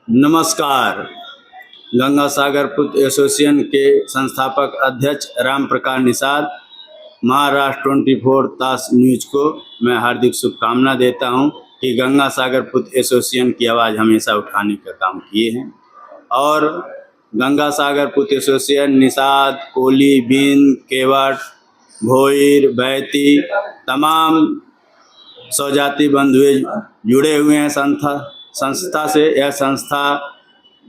नमस्कार। गंगा सागर पुत्र एसोसिएशन के संस्थापक अध्यक्ष राम प्रकाश निषाद, महाराष्ट्र 24 तास न्यूज को मैं हार्दिक शुभकामना देता हूं कि गंगा सागर पुत्र एसोसिएशन की आवाज़ हमेशा उठाने का काम किए हैं। और गंगा सागर पुत्र एसोसिएशन निषाद, कोली, बीन, केवट, भोईर, बैती तमाम स्वजाति बंधुए जुड़े हुए हैं संस्था से। यह संस्था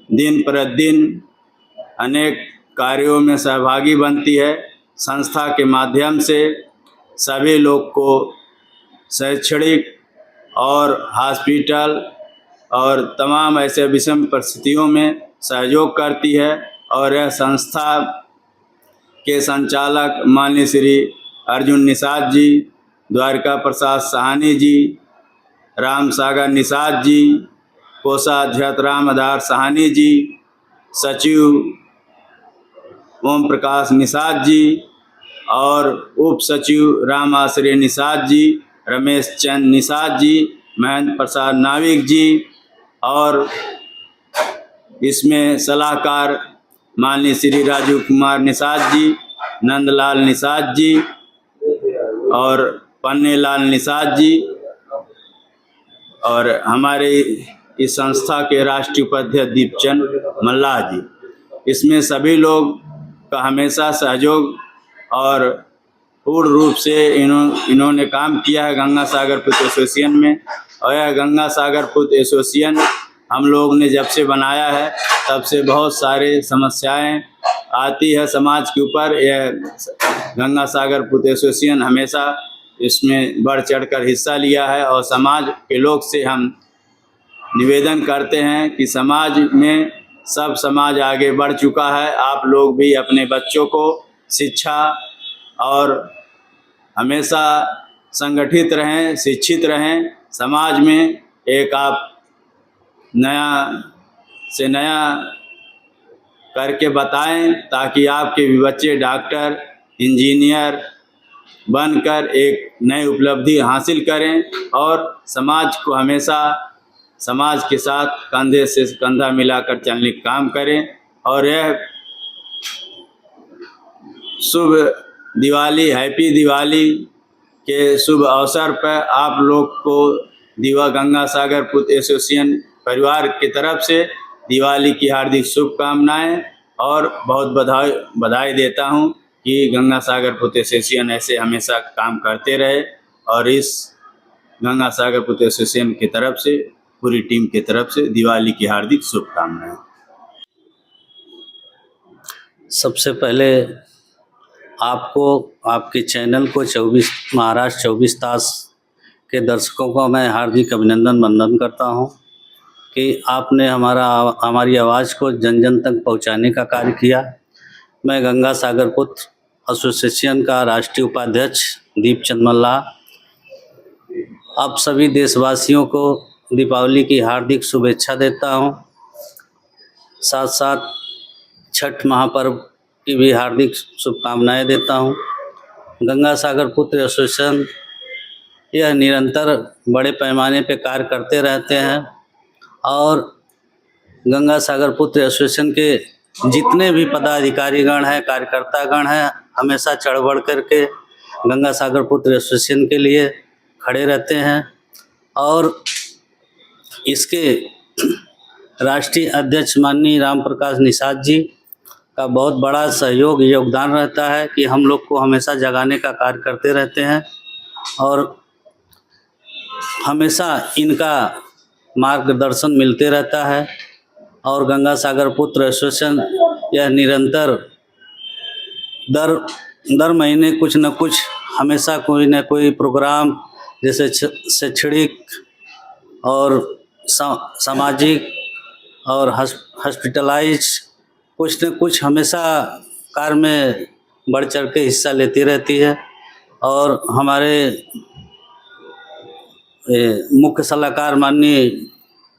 दिन प्रतिदिन अनेक कार्यों में सहभागी बनती है। संस्था के माध्यम से सभी लोग को शैक्षणिक और हॉस्पिटल और तमाम ऐसे विषम परिस्थितियों में सहयोग करती है। और यह संस्था के संचालक माननीय श्री अर्जुन निषाद जी, द्वारिका प्रसाद साहनी जी, राम सागर निषाद जी, कोषाध्यक्ष राम आधार साहनी जी, सचिव ओम प्रकाश निषाद जी और उप सचिव राम आश्रय निषाद जी, रमेश चंद निषाद जी, महेंद्र प्रसाद नाविक जी और इसमें सलाहकार माननीय श्री राजू कुमार निषाद जी, नंदलाल निषाद जी और पन्नेलाल निषाद जी और हमारे इस संस्था के राष्ट्रीय उपाध्यक्ष दीपचंद मल्लाह जी। इसमें सभी लोग का हमेशा सहयोग और पूर्ण रूप से इन्होंने काम किया है गंगा सागर पुत्र एसोसिएशन में। और यह गंगा सागर पुत्र एसोसिएशन हम लोग ने जब से बनाया है तब से बहुत सारे समस्याएं आती है समाज के ऊपर। यह गंगा सागर पुत्र एसोसिएशन हमेशा इसमें बढ़ चढ़कर हिस्सा लिया है और समाज के लोग से हम निवेदन करते हैं कि समाज में सब समाज आगे बढ़ चुका है। आप लोग भी अपने बच्चों को शिक्षा और हमेशा संगठित रहें, शिक्षित रहें। समाज में एक आप नया से नया करके बताएं ताकि आपके भी बच्चे डॉक्टर, इंजीनियर बनकर एक नई उपलब्धि हासिल करें और समाज को हमेशा समाज के साथ कंधे से कंधा मिलाकर चलने का काम करें। और यह शुभ दिवाली, हैप्पी दिवाली के शुभ अवसर पर आप लोग को गंगा सागर पुत्र एसोसिएशन परिवार की तरफ से दिवाली की हार्दिक शुभकामनाएं और बहुत बधाई देता हूं कि गंगा सागर पुत्र एसोसिएशन ऐसे हमेशा काम करते रहे। और इस गंगा सागर पुत्र एसोसिएशन की तरफ से पूरी टीम की तरफ से दिवाली की हार्दिक शुभकामनाएं। सबसे पहले आपको, आपके चैनल को महाराष्ट्र 24 तास के दर्शकों को मैं हार्दिक अभिनंदन वंदन करता हूं कि आपने हमारी आवाज़ को जन जन तक पहुंचाने का कार्य किया। मैं गंगा सागर पुत्र एसोसिएशन का राष्ट्रीय उपाध्यक्ष दीपचंद मल्लाह आप सभी देशवासियों को दीपावली की हार्दिक शुभेच्छा देता हूं। साथ साथ छठ महापर्व की भी हार्दिक शुभकामनाएं देता हूं। गंगा सागर पुत्र एसोसिएशन यह निरंतर बड़े पैमाने पर कार्य करते रहते हैं और गंगा सागर पुत्र एसोसिएशन के जितने भी पदाधिकारीगण हैं, कार्यकर्तागण हैं, हमेशा चढ़ बढ़ करके गंगा सागर पुत्र एसोसिएशन के लिए खड़े रहते हैं। और इसके राष्ट्रीय अध्यक्ष माननीय राम प्रकाश निषाद जी का बहुत बड़ा योगदान रहता है कि हम लोग को हमेशा जगाने का कार्य करते रहते हैं और हमेशा इनका मार्गदर्शन मिलते रहता है। और गंगा सागर पुत्र एसोसिएशन यह निरंतर दर महीने कुछ न कुछ हमेशा कोई न कोई प्रोग्राम जैसे शैक्षणिक और सामाजिक और हॉस्पिटलाइज कुछ न कुछ हमेशा कार्य में बढ़ चढ़ के हिस्सा लेती रहती है। और हमारे मुख्य सलाहकार माननीय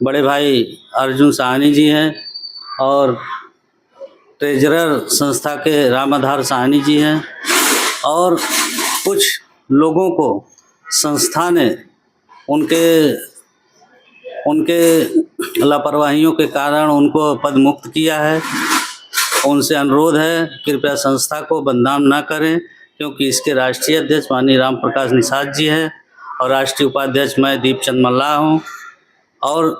बड़े भाई अर्जुन साहनी जी हैं और ट्रेजरर संस्था के राम आधार साहनी जी हैं और कुछ लोगों को संस्था ने उनके उनके लापरवाहियों के कारण उनको पद मुक्त किया है। उनसे अनुरोध है कृपया संस्था को बदनाम ना करें, क्योंकि इसके राष्ट्रीय अध्यक्ष माननीय राम प्रकाश निषाद जी हैं और राष्ट्रीय उपाध्यक्ष मैं दीपचंद मल्लाह हूँ और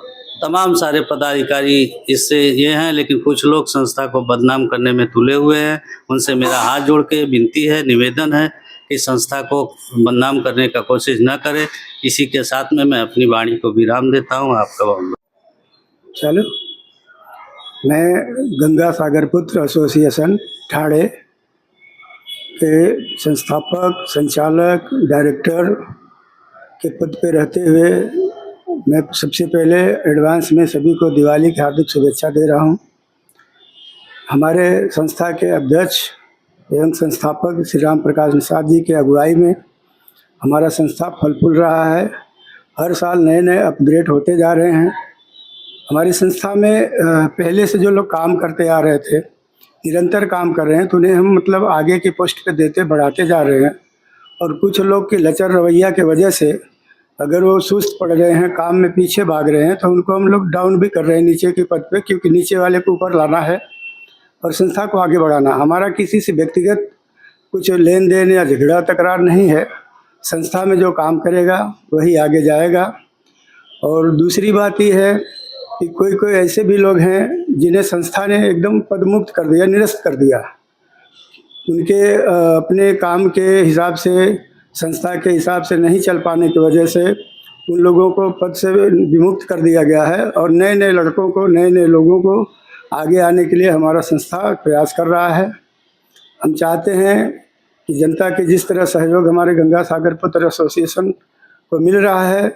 तमाम सारे पदाधिकारी इससे ये हैं, लेकिन कुछ लोग संस्था को बदनाम करने में तुले हुए हैं। उनसे मेरा हाथ जोड़ के विनती है, निवेदन है कि संस्था को बदनाम करने का कोशिश न करें। इसी के साथ में मैं अपनी वाणी को विराम देता हूँ। आपका बहुत चलो, मैं गंगा सागर पुत्र एसोसिएशन ठाणे के संस्थापक, संचालक, डायरेक्टर के पद पे रहते हुए मैं सबसे पहले एडवांस में सभी को दिवाली की हार्दिक शुभेच्छा दे रहा हूँ। हमारे संस्था के अध्यक्ष एवं संस्थापक श्री राम प्रकाश निषाद जी के अगुवाई में हमारा संस्था फल फूल रहा है। हर साल नए नए अपग्रेड होते जा रहे हैं। हमारी संस्था में पहले से जो लोग काम करते आ रहे थे, निरंतर काम कर रहे हैं, तो उन्हें हम मतलब आगे की पोस्ट पे देते बढ़ाते जा रहे हैं। और कुछ लोग के लचर रवैया के वजह से अगर वो सुस्त पड़ रहे हैं, काम में पीछे भाग रहे हैं, तो उनको हम लोग डाउन भी कर रहे हैं नीचे के पद पे, क्योंकि नीचे वाले को ऊपर लाना है और संस्था को आगे बढ़ाना। हमारा किसी से व्यक्तिगत कुछ लेन देन या झगड़ा तकरार नहीं है। संस्था में जो काम करेगा वही आगे जाएगा। और दूसरी बात ये है कि कोई कोई ऐसे भी लोग हैं जिन्हें संस्था ने एकदम पदमुक्त कर दिया, निरस्त कर दिया। उनके अपने काम के हिसाब से, संस्था के हिसाब से नहीं चल पाने की वजह से उन लोगों को पद से विमुक्त कर दिया गया है। और नए नए लड़कों को, नए नए लोगों को आगे आने के लिए हमारा संस्था प्रयास कर रहा है। हम चाहते हैं कि जनता के जिस तरह सहयोग हमारे गंगा सागर पुत्र एसोसिएशन को मिल रहा है,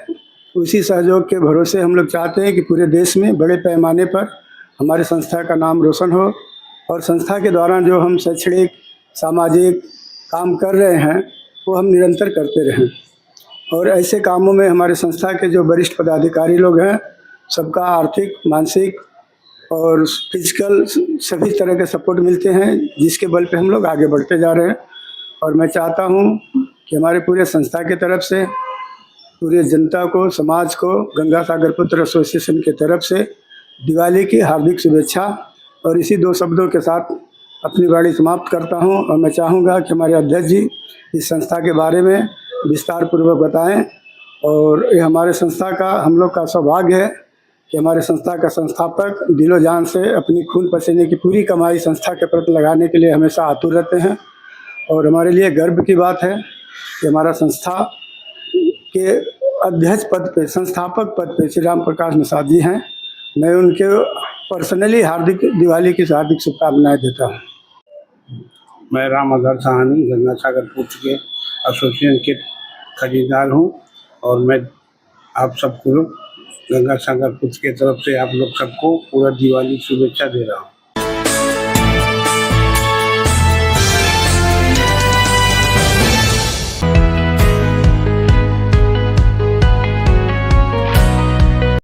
उसी सहयोग के भरोसे हम लोग चाहते हैं कि पूरे देश में बड़े पैमाने पर हमारी संस्था का नाम रोशन हो और संस्था के द्वारा जो हम शैक्षणिक, सामाजिक काम कर रहे हैं वो हम निरंतर करते रहें। और ऐसे कामों में हमारे संस्था के जो वरिष्ठ पदाधिकारी लोग हैं, सबका आर्थिक, मानसिक और फिजिकल सभी तरह के सपोर्ट मिलते हैं, जिसके बल पे हम लोग आगे बढ़ते जा रहे हैं। और मैं चाहता हूँ कि हमारे पूरे संस्था के तरफ से पूरे जनता को, समाज को गंगा सागर पुत्र एसोसिएशन के तरफ से दिवाली की हार्दिक शुभेच्छा। और इसी दो शब्दों के साथ अपनी वाणी समाप्त करता हूं। और मैं चाहूँगा कि हमारे अध्यक्ष जी इस संस्था के बारे में विस्तार पूर्वक बताएं। और ये हमारे संस्था का, हम लोग का सौभाग्य है कि हमारे संस्था का संस्थापक दिलो जान से अपनी खून पसीने की पूरी कमाई संस्था के प्रति लगाने के लिए हमेशा आतुर रहते हैं। और हमारे लिए गर्व की बात है कि हमारा संस्था के अध्यक्ष पद पे, संस्थापक पद पे श्री राम प्रकाश निषाद जी हैं। मैं उनके पर्सनली हार्दिक दिवाली की हार्दिक शुभकामनाएं देता हूँ। मैं राम आधार सहानी गंगा सागर पुत्र के एसोसिएशन के खरीदार हूँ और मैं आप सबको गंगा सागर पुत्र के तरफ से आप लोग सबको पूरा दिवाली शुभेच्छा दे रहा हूँ।